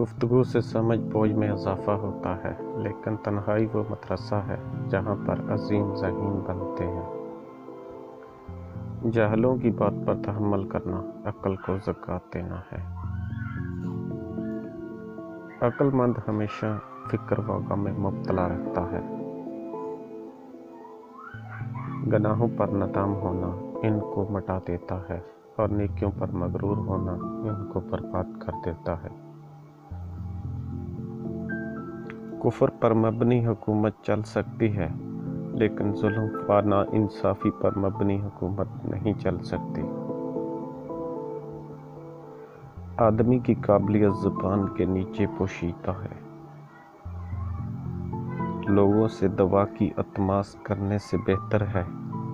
گفتگو سے سمجھ بوجھ میں اضافہ ہوتا ہے، لیکن تنہائی وہ مدرسہ ہے جہاں پر عظیم ذہین بنتے ہیں۔ جاہلوں کی بات پر تحمل کرنا عقل کو زکوٰۃ دینا ہے۔ عقل مند ہمیشہ فکر و غم میں مبتلا رہتا ہے۔ گناہوں پر ندام ہونا ان کو مٹا دیتا ہے اور نیکیوں پر مغرور ہونا ان کو برباد کر دیتا ہے۔ کفر پر مبنی حکومت چل سکتی ہے، لیکن ظلم و ناانصافی پر مبنی حکومت نہیں چل سکتی۔ آدمی کی قابلیت زبان کے نیچے پوشیدہ ہے۔ لوگوں سے دوا کی التماس کرنے سے بہتر ہے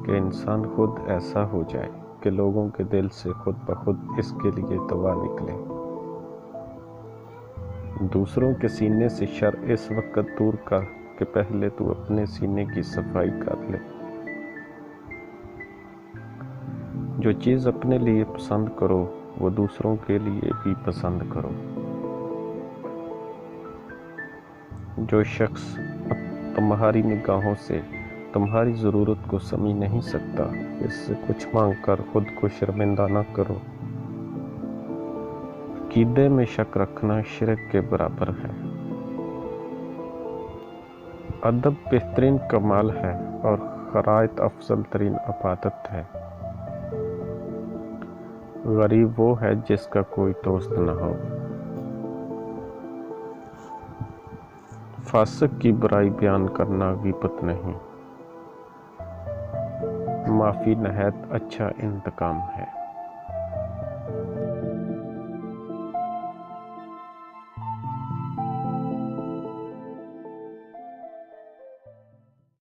کہ انسان خود ایسا ہو جائے کہ لوگوں کے دل سے خود بخود اس کے لیے دوا نکلے۔ دوسروں کے سینے سے شر اس وقت دور کر کہ پہلے تو اپنے سینے کی صفائی کر لے۔ جو چیز اپنے لیے پسند کرو وہ دوسروں کے لیے بھی پسند کرو۔ جو شخص تمہاری نگاہوں سے تمہاری ضرورت کو سمجھ نہیں سکتا، اس سے کچھ مانگ کر خود کو شرمندہ نہ کرو۔ عقیدے میں شک رکھنا شرک کے برابر ہے۔ ادب بہترین کمال ہے اور خیرات افضل ترین عبادت ہے۔ غریب وہ ہے جس کا کوئی دوست نہ ہو۔ فاسق کی برائی بیان کرنا غیبت نہیں، معافی نہایت اچھا انتقام ہے۔